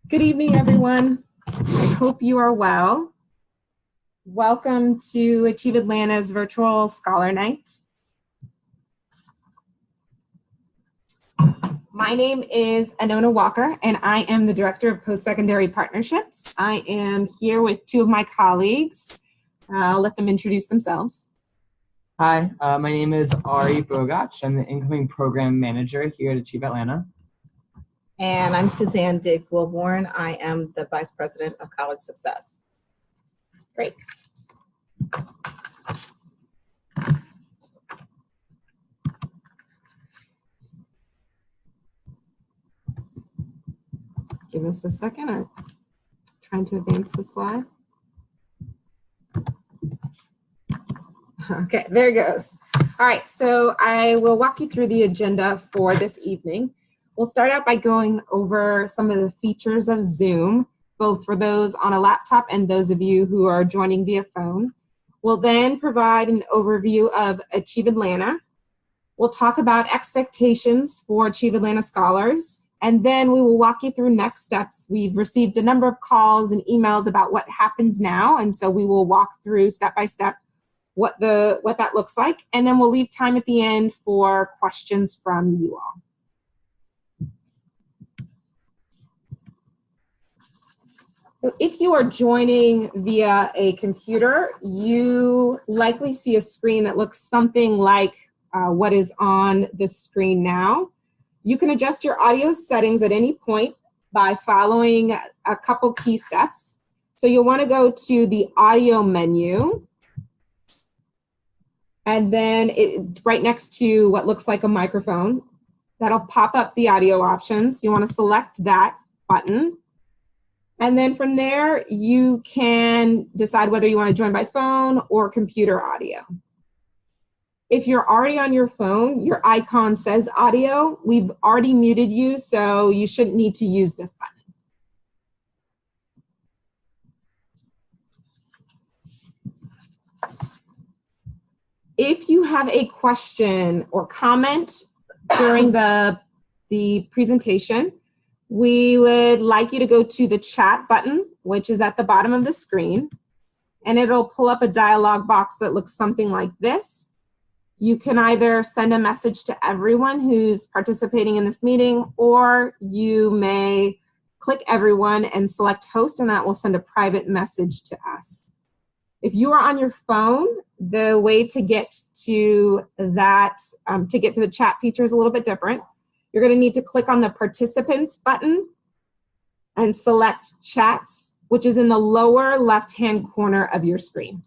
Good evening, everyone. I hope you are well. Welcome to Achieve Atlanta's virtual Scholar Night. My name is Anona Walker, and I am the Director of Post-Secondary Partnerships. I am here with two of my colleagues. I'll let them introduce themselves. Hi, my name is Ari Bogach. I'm the Incoming Program Manager here at Achieve Atlanta. And I'm Suzanne Diggs-Wilborn. I am the Vice President of College Success. Great. Give us a second. I'm trying to advance the slide. Okay, there it goes. All right, so I will walk you through the agenda for this evening. We'll start out by going over some of the features of Zoom, both for those on a laptop and those of you who are joining via phone. We'll then provide an overview of Achieve Atlanta. We'll talk about expectations for Achieve Atlanta scholars, and then we will walk you through next steps. We've received a number of calls and emails about what happens now, and so we will walk through step by step what that looks like, and then we'll leave time at the end for questions from you all. So if you are joining via a computer, you likely see a screen that looks something like what is on the screen now. You can adjust your audio settings at any point by following a couple key steps. So you'll want to go to the audio menu, and then right next to what looks like a microphone, that'll pop up the audio options. You want to select that button. And then from there, you can decide whether you want to join by phone or computer audio. If you're already on your phone, your icon says audio. We've already muted you, so you shouldn't need to use this button. If you have a question or comment during the presentation, we would like you to go to the chat button, which is at the bottom of the screen, and it'll pull up a dialog box that looks something like this. You can either send a message to everyone who's participating in this meeting, or you may click everyone and select host, and that will send a private message to us. If you are on your phone, the way to get to that, to get to the chat feature is a little bit different. You're going to need to click on the participants button and select chats, which is in the lower left-hand corner of your screen.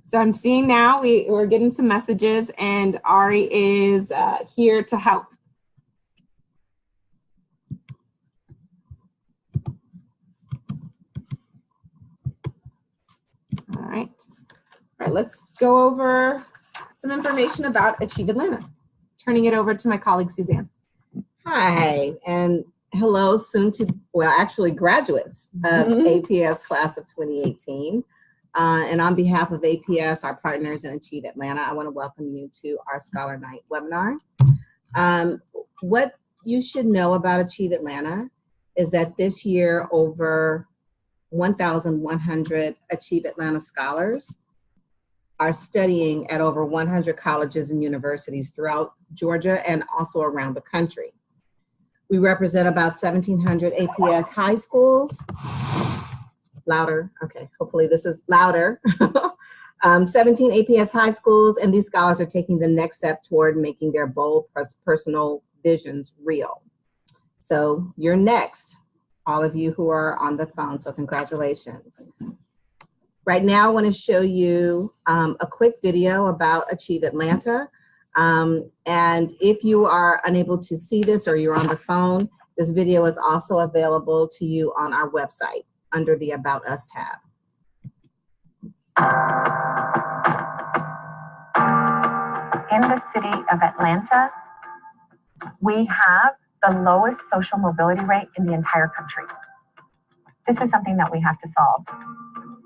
So I'm seeing now we're getting some messages, and Ari is here to help. All right. All right, let's go over some information about Achieve Atlanta. Turning it over to my colleague, Suzanne. Hi, and hello soon to, well, actually graduates of APS class of 2018. And on behalf of APS, our partners in Achieve Atlanta, I want to welcome you to our Scholar Night webinar. What you should know about Achieve Atlanta is that this year over 1,100 Achieve Atlanta scholars are studying at over 100 colleges and universities throughout Georgia and also around the country. We represent about 1,700 APS high schools. Louder, okay, hopefully this is louder. 17 APS high schools, and these scholars are taking the next step toward making their bold personal visions real. So you're next, all of you who are on the phone, so congratulations. Right now, I want to show you a quick video about Achieve Atlanta. And if you are unable to see this or you're on the phone, this video is also available to you on our website under the About Us tab. In the city of Atlanta, we have the lowest social mobility rate in the entire country. This is something that we have to solve.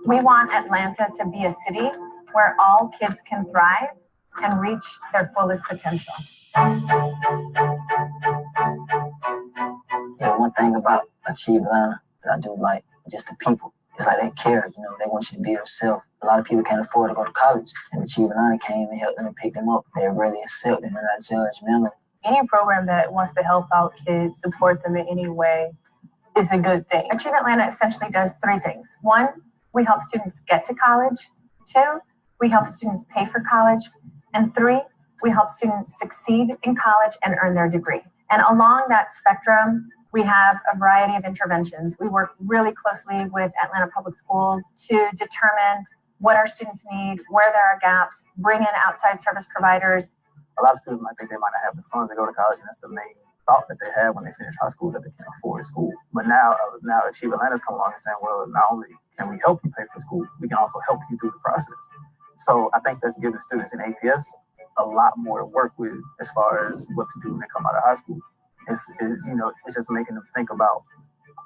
We want Atlanta to be a city where all kids can thrive and reach their fullest potential. Yeah, one thing about Achieve Atlanta that I do like, just the people. It's like they care, you know, they want you to be yourself. A lot of people can't afford to go to college, and Achieve Atlanta came and helped them and picked them up. They're really accepting and not judgmental. Any program that wants to help out kids, support them in any way, is a good thing. Achieve Atlanta essentially does three things. One, we help students get to college. Two, we help students pay for college. And three, we help students succeed in college and earn their degree. And along that spectrum, we have a variety of interventions. We work really closely with Atlanta Public Schools to determine what our students need, where there are gaps, bring in outside service providers. A lot of students might think they might not have the funds to go to college, and that's the main thought that they have when they finish high school, that they can't afford school. But now Achieve Atlanta's come along and saying, well, not only can we help you pay for school, we can also help you through the process. So I think that's giving students in APS a lot more to work with as far as what to do when they come out of high school. It's just making them think about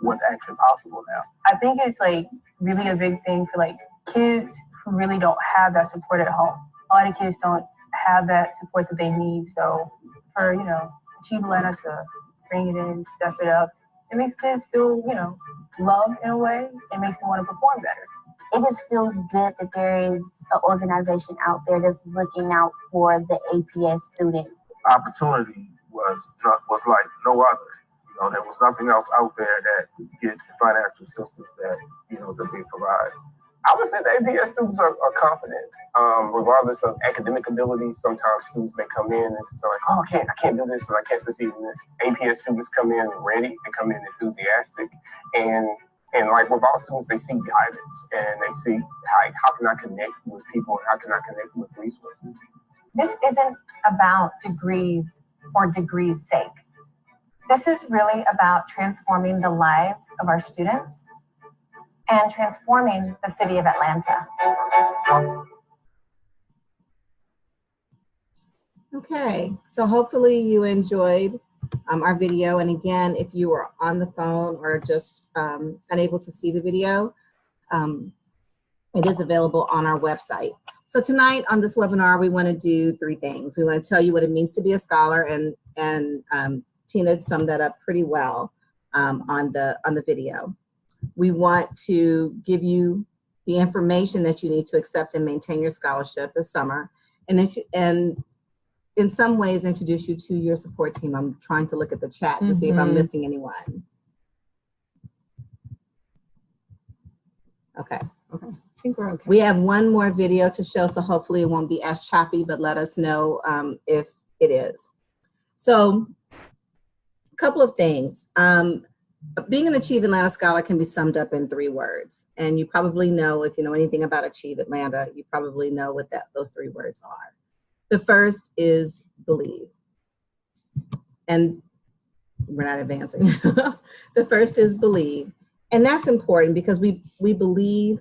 what's actually possible now. I think it's like really a big thing for like kids who really don't have that support at home. A lot of kids don't have that support that they need. So for, Achieve Atlanta to bring it in, step it up, it makes kids feel, loved in a way. It makes them want to perform better. It just feels good that there is an organization out there that's looking out for the APS student. Opportunity was like no other. There was nothing else out there that could get the financial assistance that we provide. I would say the APS students are confident, regardless of academic ability. Sometimes students may come in and say like, oh, I can't do this and I can't succeed in this. APS students come in ready and come in enthusiastic, and like with all students, they see guidance and they see how can I connect with people and how can I connect with resources. This isn't about degrees for degrees' sake. This is really about transforming the lives of our students and transforming the city of Atlanta. Okay, so hopefully you enjoyed our video. And again, if you are on the phone or just unable to see the video, it is available on our website. So tonight on this webinar, we want to do three things. We want to tell you what it means to be a scholar, and Tina summed that up pretty well on the video. We want to give you the information that you need to accept and maintain your scholarship this summer, and in some ways introduce you to your support team. I'm trying to look at the chat to see if I'm missing anyone. Okay. I think we're okay. We have one more video to show, so hopefully it won't be as choppy, but let us know if it is. So a couple of things. Being an Achieve Atlanta Scholar can be summed up in 3 words. And you probably know, if you know anything about Achieve Atlanta, you probably know what those 3 words are. The first is believe. And we're not advancing. The first is believe. And that's important because we believe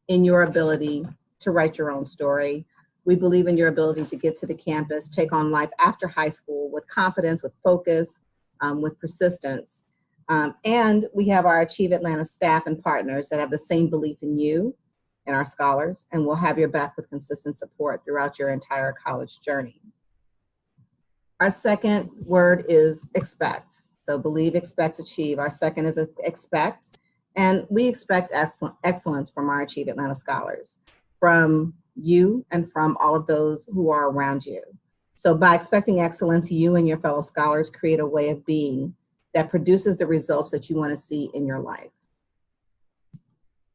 in your ability to write your own story. We believe in your ability to get to the campus, take on life after high school with confidence, with focus, with persistence. And we have our Achieve Atlanta staff and partners that have the same belief in you and our scholars, and we'll have your back with consistent support throughout your entire college journey. Our second word is expect. So believe, expect, achieve. Our second is expect. And we expect excellence from our Achieve Atlanta scholars, from you and from all of those who are around you. So by expecting excellence, you and your fellow scholars create a way of being that produces the results that you want to see in your life.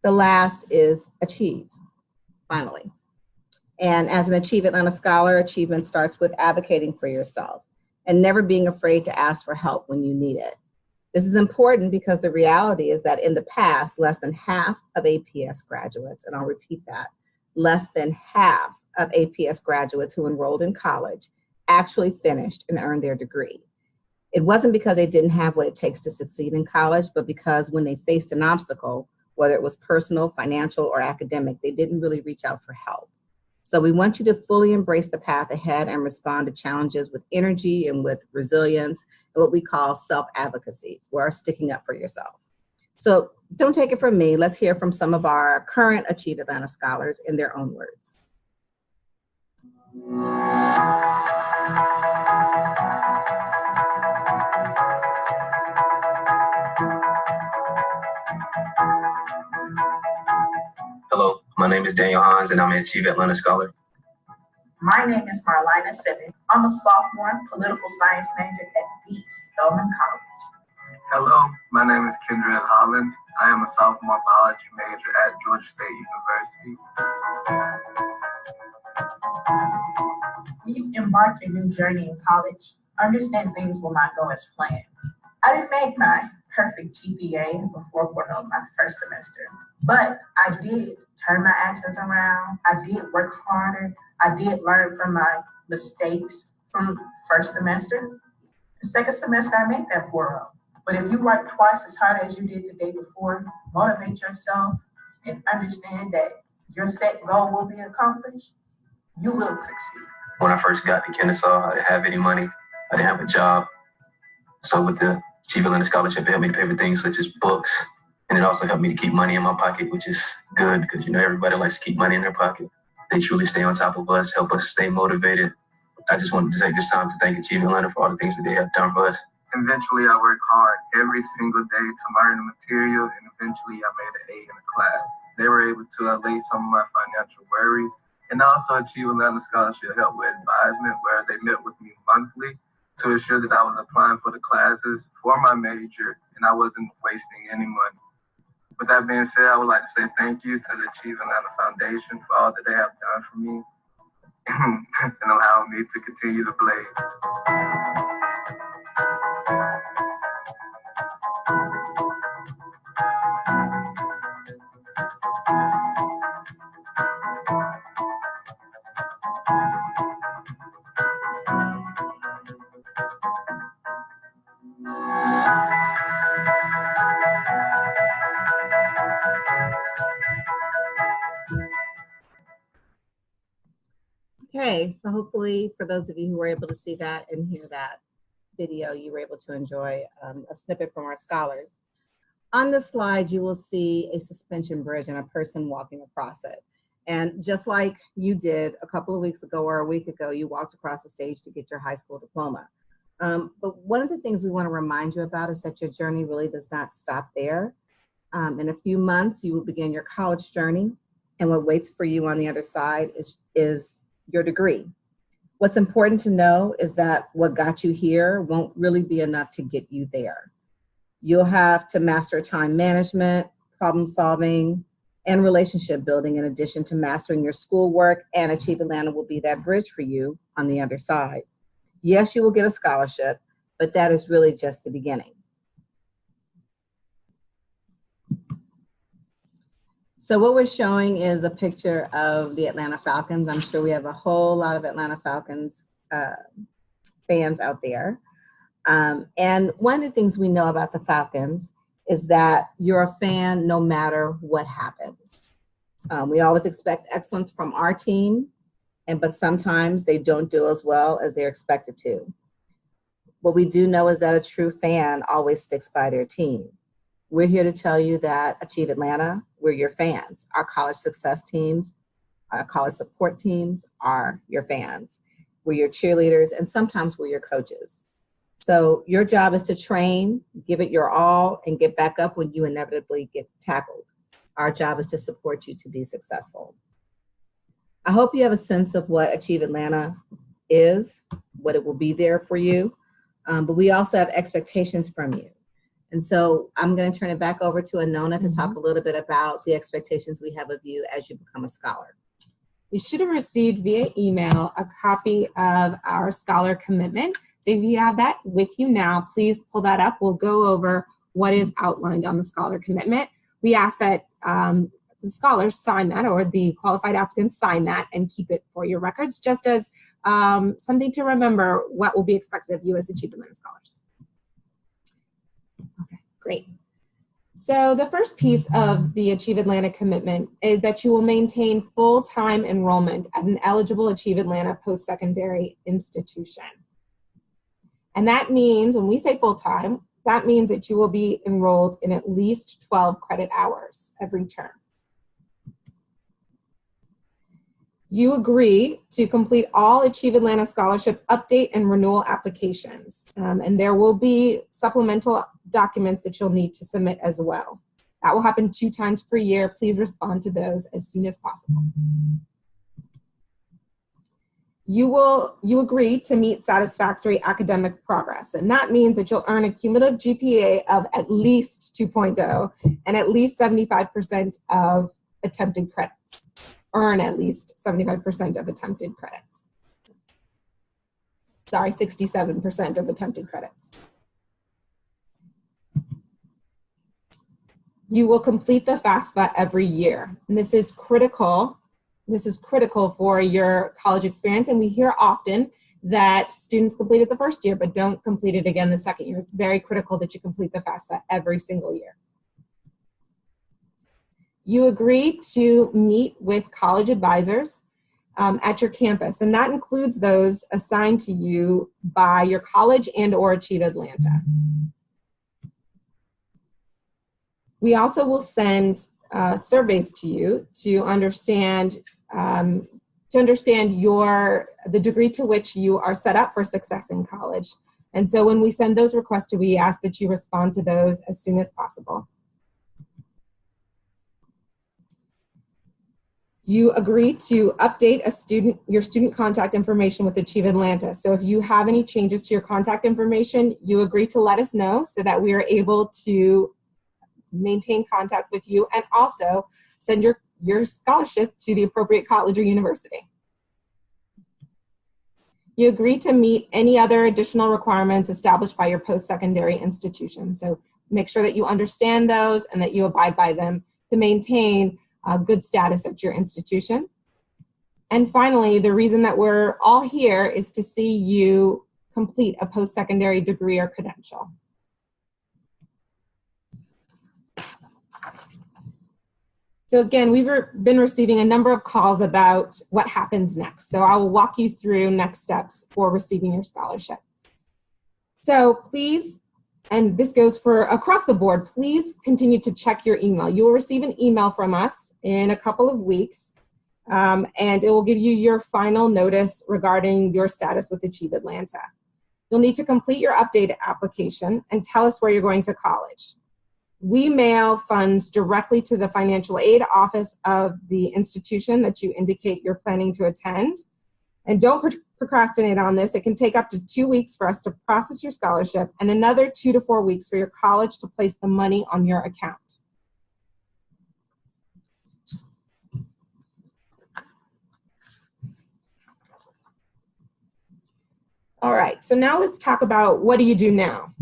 The last is achieve, finally. And as an Achieve Atlanta scholar, achievement starts with advocating for yourself and never being afraid to ask for help when you need it. This is important because the reality is that in the past, less than half of APS graduates, and I'll repeat that, less than half of APS graduates who enrolled in college actually finished and earned their degree. It wasn't because they didn't have what it takes to succeed in college, but because when they faced an obstacle, whether it was personal, financial, or academic, they didn't really reach out for help. So we want you to fully embrace the path ahead and respond to challenges with energy and with resilience and what we call self-advocacy, or sticking up for yourself. So don't take it from me. Let's hear from some of our current Achieve Atlanta scholars in their own words. is Daniel Hines, and I'm an Achieve Atlanta Scholar. My name is Marlina Simmons. I'm a sophomore political science major at the Spelman College. Hello, my name is Kendra Holland. I am a sophomore biology major at Georgia State University. When you embark your new journey in college, understand things will not go as planned. I didn't make my perfect GPA before on my first semester, but I did turn my actions around. I did work harder. I did learn from my mistakes from first semester. The second semester, I made that 4.0. But if you work twice as hard as you did the day before, motivate yourself and understand that your set goal will be accomplished, you will succeed. When I first got to Kennesaw, I didn't have any money. I didn't have a job. So with the Achieve Atlanta Scholarship, it helped me to pay for things such as books. And it also helped me to keep money in my pocket, which is good because, you know, everybody likes to keep money in their pocket. They truly stay on top of us, help us stay motivated. I just wanted to take this time to thank Achieve Atlanta for all the things that they have done for us. Eventually, I worked hard every single day to learn the material, and eventually I made an A in the class. They were able to allay some of my financial worries, and also Achieve Atlanta Scholarship helped with advisement, where they met with me monthly to ensure that I was applying for the classes for my major, and I wasn't wasting any money. With that being said, I would like to say thank you to the Achieve Atlanta Foundation for all that they have done for me and allowing me to continue to blaze. Okay, so hopefully for those of you who were able to see that and hear that video, you were able to enjoy a snippet from our scholars. On this slide, you will see a suspension bridge and a person walking across it. And just like you did a couple of weeks ago or a week ago, you walked across the stage to get your high school diploma. But one of the things we want to remind you about is that your journey really does not stop there. In a few months, you will begin your college journey, and what waits for you on the other side is your degree. What's important to know is that what got you here won't really be enough to get you there. You'll have to master time management, problem solving, and relationship building in addition to mastering your schoolwork, and Achieve Atlanta will be that bridge for you on the other side. Yes, you will get a scholarship, but that is really just the beginning. So what we're showing is a picture of the Atlanta Falcons. I'm sure we have a whole lot of Atlanta Falcons fans out there. And one of the things we know about the Falcons is that you're a fan no matter what happens. We always expect excellence from our team, but sometimes they don't do as well as they're expected to. What we do know is that a true fan always sticks by their team. We're here to tell you that Achieve Atlanta, we're your fans. Our college success teams, our college support teams are your fans. We're your cheerleaders, and sometimes we're your coaches. So your job is to train, give it your all, and get back up when you inevitably get tackled. Our job is to support you to be successful. I hope you have a sense of what Achieve Atlanta is, what it will be there for you, but we also have expectations from you. And so I'm going to turn it back over to Anona to talk a little bit about the expectations we have of you as you become a scholar. You should have received via email a copy of our scholar commitment. So if you have that with you now, please pull that up. We'll go over what is outlined on the scholar commitment. We ask that the scholars sign that, or the qualified applicants sign that and keep it for your records, just as something to remember what will be expected of you as Achieve Atlanta scholars. Okay, great. So the first piece of the Achieve Atlanta commitment is that you will maintain full-time enrollment at an eligible Achieve Atlanta post-secondary institution. And that means, when we say full-time, that means that you will be enrolled in at least 12 credit hours every term. You agree to complete all Achieve Atlanta Scholarship update and renewal applications. And there will be supplemental documents that you'll need to submit as well. That will happen 2 times per year. Please respond to those as soon as possible. You agree to meet satisfactory academic progress, and that means that you'll earn a cumulative GPA of at least 2.0 and at least 75% of attempted credits. Earn at least 75% of attempted credits. Sorry, 67% of attempted credits. You will complete the FAFSA every year, and this is critical. This is critical for your college experience, and we hear often that students complete it the first year but don't complete it again the second year. It's very critical that you complete the FAFSA every single year. You agree to meet with college advisors at your campus, and that includes those assigned to you by your college and or Achieve Atlanta. We also will send surveys to you to understand the degree to which you are set up for success in college. And so when we send those requests to you, we ask that you respond to those as soon as possible. You agree to update your student contact information with Achieve Atlanta. So if you have any changes to your contact information, you agree to let us know so that we are able to maintain contact with you and also send your scholarship to the appropriate college or university. You agree to meet any other additional requirements established by your post-secondary institution. So make sure that you understand those and that you abide by them to maintain good status at your institution. And finally, the reason that we're all here is to see you complete a post-secondary degree or credential. So again, we've been receiving a number of calls about what happens next. So I will walk you through next steps for receiving your scholarship. So please, and this goes for across the board, please continue to check your email. You will receive an email from us in a couple of weeks, and it will give you your final notice regarding your status with Achieve Atlanta. You'll need to complete your updated application and tell us where you're going to college. We mail funds directly to the financial aid office of the institution that you indicate you're planning to attend. And don't procrastinate on this. It can take up to 2 weeks for us to process your scholarship and another 2 to 4 weeks for your college to place the money on your account. All right, so now let's talk about what do you do now?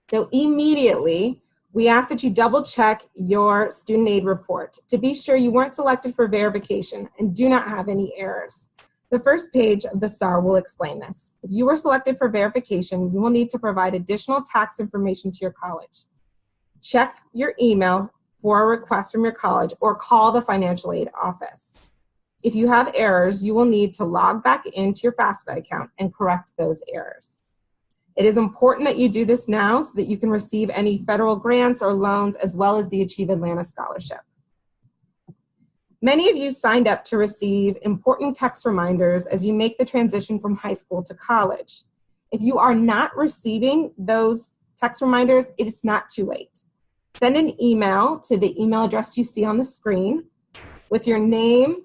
So immediately, we ask that you double check your student aid report to be sure you weren't selected for verification and do not have any errors. The first page of the SAR will explain this. If you were selected for verification, you will need to provide additional tax information to your college. Check your email for a request from your college or call the financial aid office. If you have errors, you will need to log back into your FAFSA account and correct those errors. It is important that you do this now so that you can receive any federal grants or loans as well as the Achieve Atlanta Scholarship. Many of you signed up to receive important text reminders as you make the transition from high school to college. If you are not receiving those text reminders, it is not too late. Send an email to the email address you see on the screen with your name,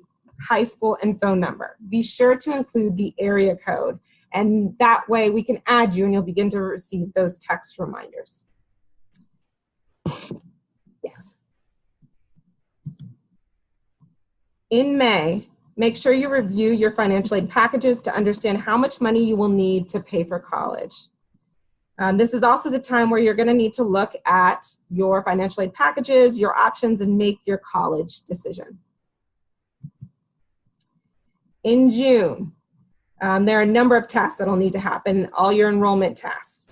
high school, and phone number. Be sure to include the area code, and that way we can add you and you'll begin to receive those text reminders. Yes. In May, make sure you review your financial aid packages to understand how much money you will need to pay for college. This is also the time where you're going to need to look at your financial aid packages, your options, and make your college decision. In June, there are a number of tasks that will need to happen, all your enrollment tasks.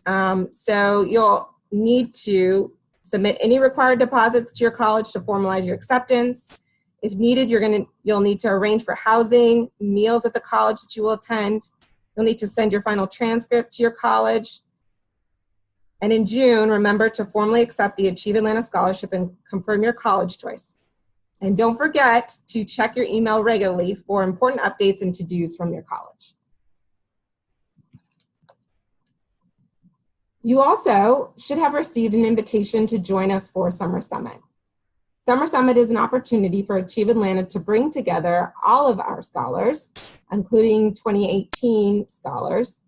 So you'll need to submit any required deposits to your college to formalize your acceptance. If needed, you'll need to arrange for housing, meals at the college that you will attend. You'll need to send your final transcript to your college. And in June, remember to formally accept the Achieve Atlanta Scholarship and confirm your college choice. And don't forget to check your email regularly for important updates and to-dos from your college. You also should have received an invitation to join us for Summer Summit. Summer Summit is an opportunity for Achieve Atlanta to bring together all of our scholars, including 2018 scholars,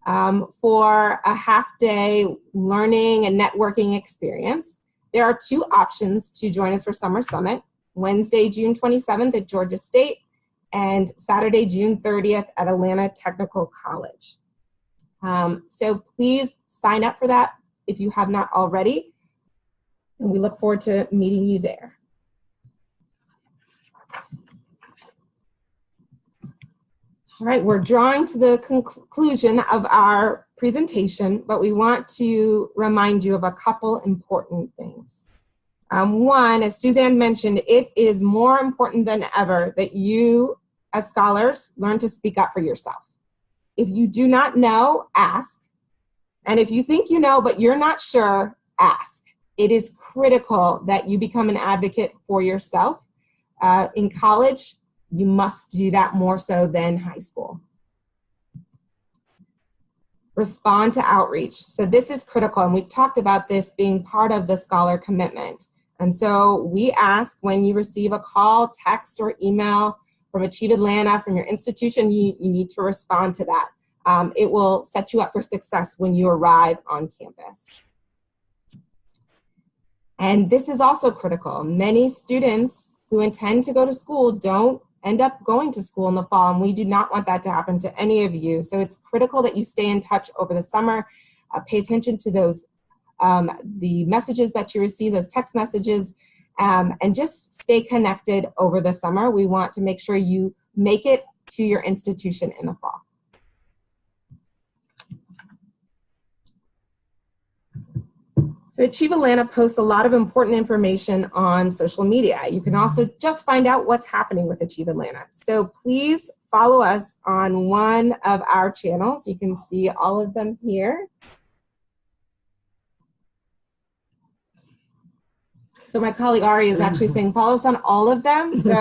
for a half-day learning and networking experience. There are two options to join us for Summer Summit: Wednesday, June 27th at Georgia State, and Saturday, June 30th at Atlanta Technical College. So please sign up for that if you have not already, and we look forward to meeting you there. All right, we're drawing to the conclusion of our presentation, but we want to remind you of a couple important things. One, as Suzanne mentioned, it is more important than ever that you, as scholars, learn to speak up for yourself. If you do not know, ask. And if you think you know, but you're not sure, ask. It is critical that you become an advocate for yourself. In college, you must do that more so than high school. Respond to outreach. So this is critical, and we've talked about this being part of the scholar commitment. And so we ask, when you receive a call, text, or email from Achieve Atlanta, from your institution, you need to respond to that. It will set you up for success when you arrive on campus. And this is also critical. Many students who intend to go to school don't end up going to school in the fall, and we do not want that to happen to any of you. So it's critical that you stay in touch over the summer. Pay attention to those, the messages that you receive, those text messages, and just stay connected over the summer. We want to make sure you make it to your institution in the fall. So Achieve Atlanta posts a lot of important information on social media. You can also just find out what's happening with Achieve Atlanta. So please follow us on one of our channels. You can see all of them here. So my colleague Ari is actually saying follow us on all of them. So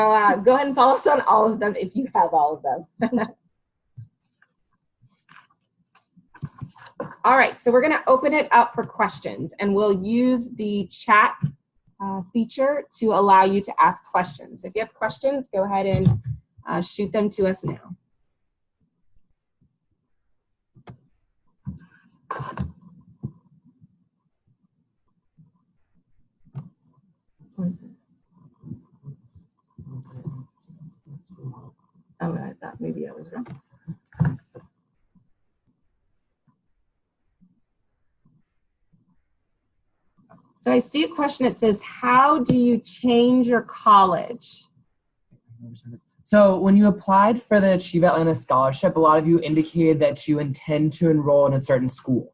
go ahead and follow us on all of them if you have all of them. All right, so we're going to open it up for questions, and we'll use the chat feature to allow you to ask questions. If you have questions, go ahead and shoot them to us now. Oh, I thought maybe I was wrong. So I see a question that says, how do you change your college? So when you applied for the Achieve Atlanta Scholarship, a lot of you indicated that you intend to enroll in a certain school.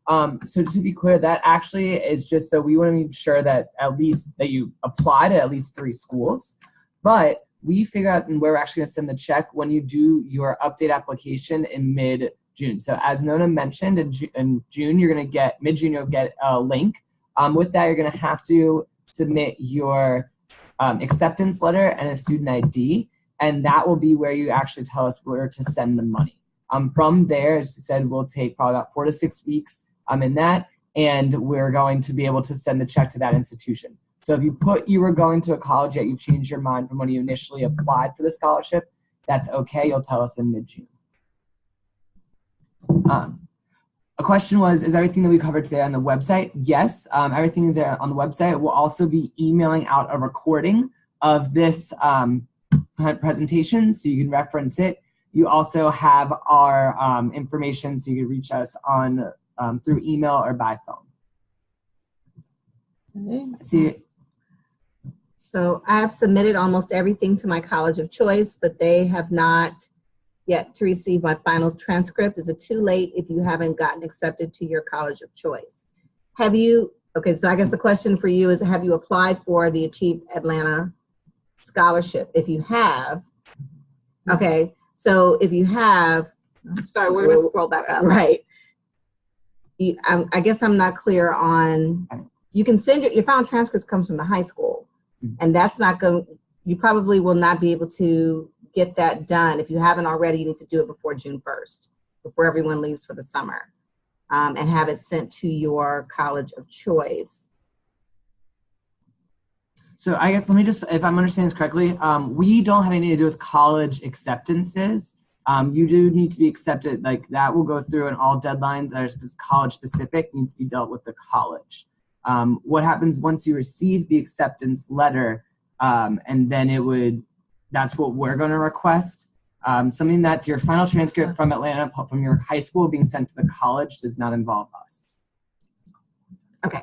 So to be clear, that actually is just so we want to make sure that at least that you apply to at least 3 schools. But we figure out and we're actually going to send the check when you do your update application in mid-June. So as Nona mentioned, in June, you're going to get, mid-June, you'll get a link. With that, you're going to have to submit your acceptance letter and a student ID, and that will be where you actually tell us where to send the money. From there, as you said, we'll take probably about 4 to 6 weeks in that, and we're going to be able to send the check to that institution. So if you put you were going to a college yet you changed your mind from when you initially applied for the scholarship, that's okay. You'll tell us in mid-June. A question was, is everything that we covered today on the website? Yes, everything is there on the website. We'll also be emailing out a recording of this presentation so you can reference it. You also have our information so you can reach us on through email or by phone. Okay. See. So I've submitted almost everything to my college of choice, but they have not yet to receive my finals transcript. Is it too late if you haven't gotten accepted to your college of choice? Have you, okay, so I guess the question for you is, have you applied for the Achieve Atlanta scholarship? If you have, okay, so if you have. Sorry, we're gonna scroll back up. Right. I guess I'm not clear on, you can send your final transcript comes from the high school, and that's not going, you probably will not be able to get that done. If you haven't already, you need to do it before June 1st, before everyone leaves for the summer. and have it sent to your college of choice. So I guess, let me just, if I'm understanding this correctly, we don't have anything to do with college acceptances. You do need to be accepted, like that will go through, and all deadlines that are college specific need to be dealt with the college. What happens once you receive the acceptance letter, and then that's what we're gonna request. Something that's your final transcript from Atlanta, from your high school being sent to the college does not involve us. Okay.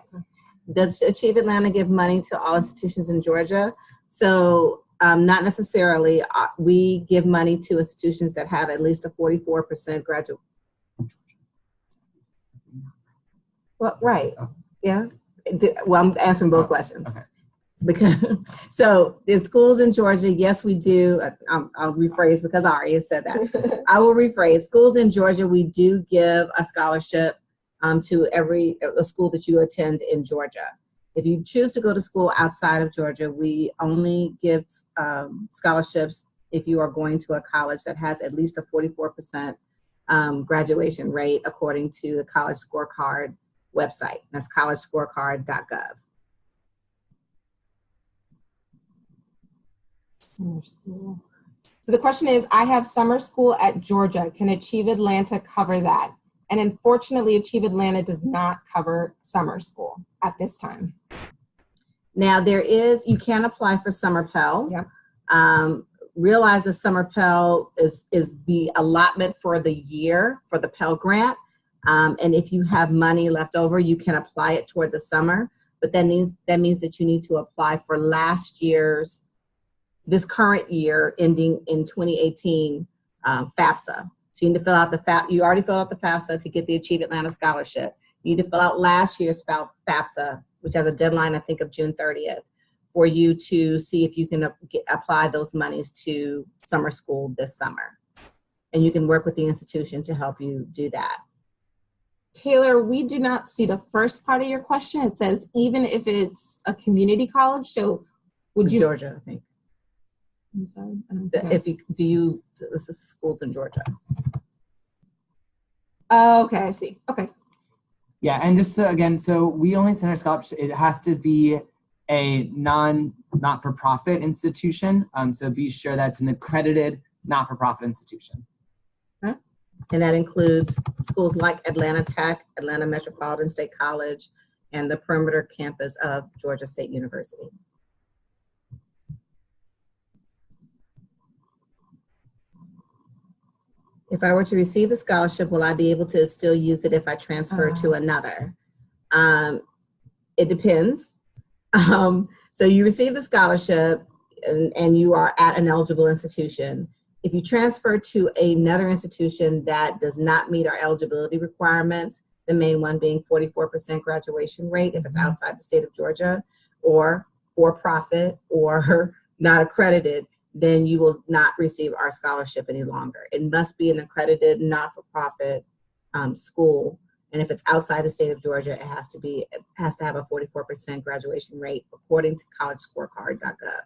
Does Achieve Atlanta give money to all institutions in Georgia? So not necessarily. We give money to institutions that have at least a 44% graduate. Well, right. Yeah. Well, I'm answering both questions. Okay. Because so the schools in Georgia, yes, we do. I'll rephrase because I already said that. I will rephrase. Schools in Georgia, we do give a scholarship to every school that you attend in Georgia. If you choose to go to school outside of Georgia, we only give scholarships if you are going to a college that has at least a 44% graduation rate according to the College Scorecard website. That's collegescorecard.gov. Summer school. So the question is, I have summer school at Georgia. Can Achieve Atlanta cover that? And unfortunately, Achieve Atlanta does not cover summer school at this time. Now you can apply for Summer Pell. Yeah. Realize the Summer Pell is the allotment for the year for the Pell Grant. And if you have money left over, you can apply it toward the summer. But that means that you need to apply for this current year ending in 2018 FAFSA. So you need to fill out you already filled out the FAFSA to get the Achieve Atlanta scholarship. You need to fill out last year's FAFSA, which has a deadline, I think, of June 30th, for you to see if you can apply those monies to summer school this summer. And you can work with the institution to help you do that. Taylor, we do not see the first part of your question. It says, even if it's a community college, so would you? Georgia, I think. I'm sorry. The schools in Georgia. Oh, okay, I see. Okay. Yeah, and just so we only send our scholarships. It has to be a not-for-profit institution. So be sure that's an accredited not-for-profit institution. Okay. And that includes schools like Atlanta Tech, Atlanta Metropolitan State College, and the perimeter campus of Georgia State University. If I were to receive the scholarship, will I be able to still use it if I transfer to another? It depends. So you receive the scholarship and you are at an eligible institution. If you transfer to another institution that does not meet our eligibility requirements, the main one being 44% graduation rate if it's outside the state of Georgia, or for-profit or not accredited, then you will not receive our scholarship any longer. It must be an accredited not-for-profit school. And if it's outside the state of Georgia, it has to have a 44% graduation rate according to collegescorecard.gov.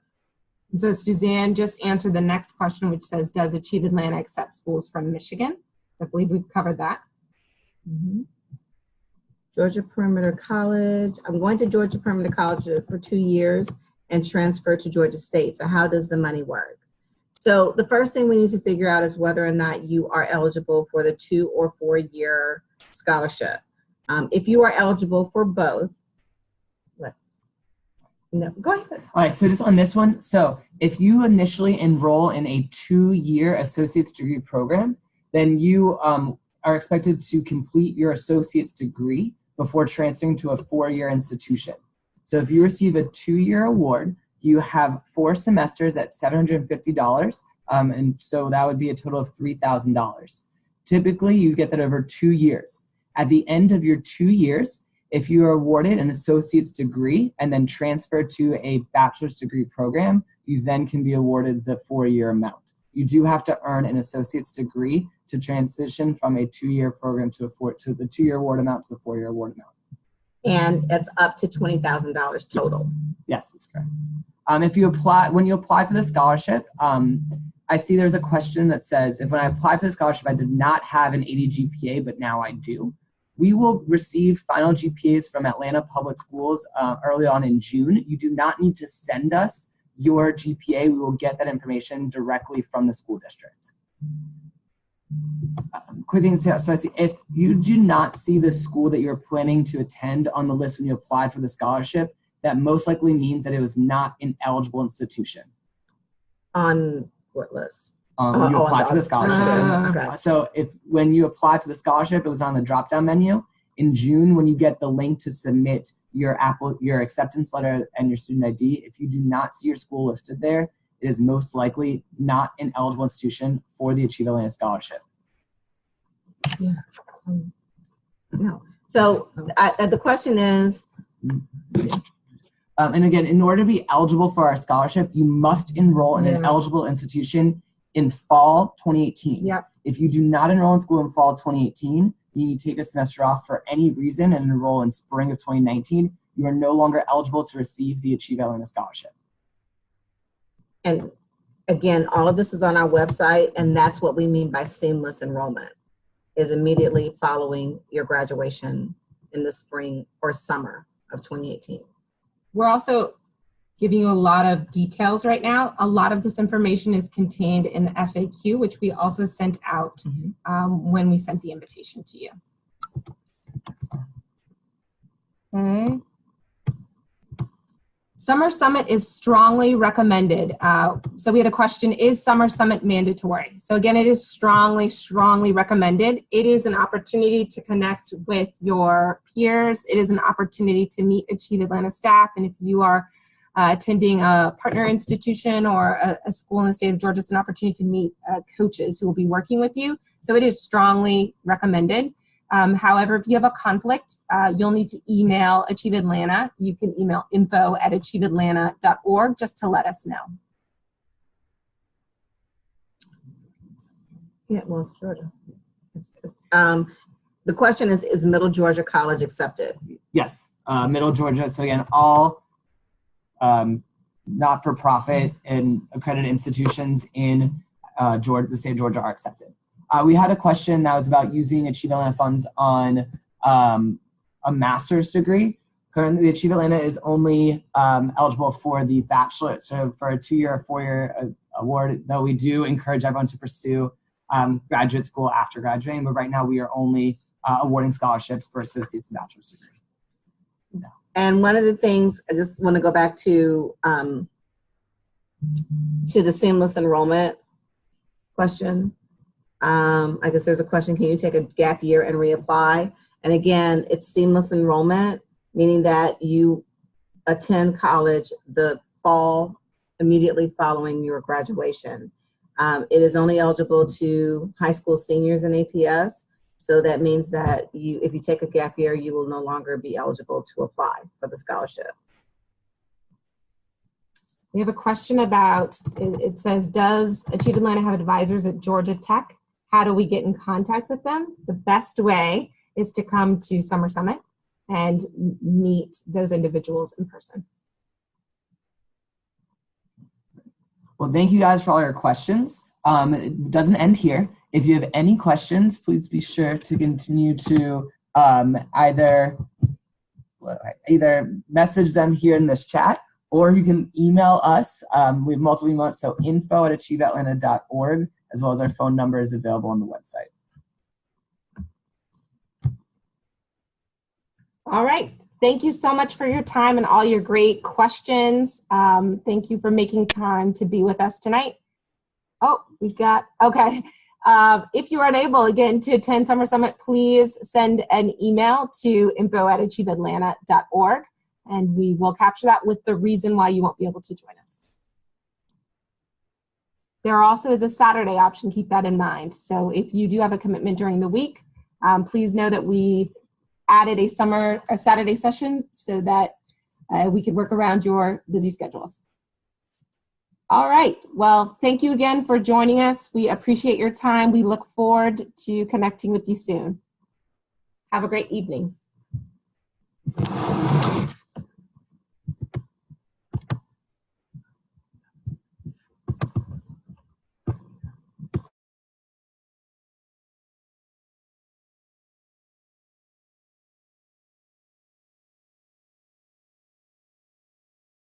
So Suzanne just answered the next question, which says, does Achieve Atlanta accept schools from Michigan? I believe we've covered that. Mm-hmm. Georgia Perimeter College. I'm going to Georgia Perimeter College for 2 years and transfer to Georgia State. So how does the money work? So the first thing we need to figure out is whether or not you are eligible for the 2 or 4 year scholarship. If you are eligible for both, no, go ahead. All right, so just on this one, so if you initially enroll in a 2-year associate's degree program, then you are expected to complete your associate's degree before transferring to a 4-year institution. So if you receive a 2-year award, you have 4 semesters at $750, and so that would be a total of $3,000. Typically, you get that over 2 years. At the end of your 2 years, if you are awarded an associate's degree and then transfer to a bachelor's degree program, you then can be awarded the 4-year amount. You do have to earn an associate's degree to transition from a 2-year program to the 2-year award amount to the 4-year award amount. And it's up to $20,000 total. Yes, that's correct. When you apply for the scholarship, I see there's a question that says, if when I applied for the scholarship, I did not have an 80 GPA, but now I do. We will receive final GPAs from Atlanta Public Schools early on in June. You do not need to send us your GPA. We will get that information directly from the school district. Quick thing to say, so I see, if you do not see the school that you're planning to attend on the list when you applied for the scholarship, that most likely means that it was not an eligible institution. On what list? When you applied for the scholarship. Okay. So if when you applied for the scholarship, it was on the drop-down menu. In June, when you get the link to submit your acceptance letter and your student ID, if you do not see your school listed there, it is most likely not an eligible institution for the Achieve Atlanta Scholarship. Yeah. No. So the question is, and again, in order to be eligible for our scholarship, you must enroll in an eligible institution in fall 2018. Yep. If you do not enroll in school in fall 2018, you need to take a semester off for any reason and enroll in spring of 2019. You are no longer eligible to receive the Achieve Atlanta Scholarship. and again, all of this is on our website, and that's what we mean by seamless enrollment, is immediately following your graduation in the spring or summer of 2018. We're also giving you a lot of details right now. A lot of this information is contained in the FAQ, which we also sent out when we sent the invitation to you. Okay. Summer Summit is strongly recommended. So we had a question, is Summer Summit mandatory? So again, it is strongly, strongly recommended. It is an opportunity to connect with your peers. It is an opportunity to meet Achieve Atlanta staff. And if you are attending a partner institution or a school in the state of Georgia, it's an opportunity to meet coaches who will be working with you. So it is strongly recommended. However, if you have a conflict, you'll need to email Achieve Atlanta. You can email info@achieveatlanta.org just to let us know. Yeah, well, it's Georgia. The question is Middle Georgia College accepted? Yes, Middle Georgia. So again, all not-for-profit and accredited institutions in Georgia, the state of Georgia, are accepted. We had a question that was about using Achieve Atlanta funds on a master's degree. Currently, the Achieve Atlanta is only eligible for the bachelor, so for a 2-year or 4-year award, though we do encourage everyone to pursue graduate school after graduating, but right now we are only awarding scholarships for associate's and bachelor's degrees. No. And one of the things, I just want to go back to the seamless enrollment question. I guess there's a question, can you take a gap year and reapply? And again, it's seamless enrollment, meaning that you attend college the fall immediately following your graduation. It is only eligible to high school seniors in APS. So that means that if you take a gap year, you will no longer be eligible to apply for the scholarship. We have a question about, it says, does Achieve Atlanta have advisors at Georgia Tech? How do we get in contact with them? The best way is to come to Summer Summit and meet those individuals in person. Well, thank you guys for all your questions. It doesn't end here. If you have any questions, please be sure to continue to either message them here in this chat, or you can email us. We have multiple emails, so info@achieveatlanta.org, as well as our phone number is available on the website. All right. Thank you so much for your time and all your great questions. Thank you for making time to be with us tonight. Oh, we got, okay. If you are unable, again, to attend Summer Summit, please send an email to info@achieveatlanta.org, and we will capture that with the reason why you won't be able to join us. There also is a Saturday option, keep that in mind. So if you do have a commitment during the week, please know that we added a Saturday session so that we could work around your busy schedules. All right, well, thank you again for joining us. We appreciate your time. We look forward to connecting with you soon. Have a great evening.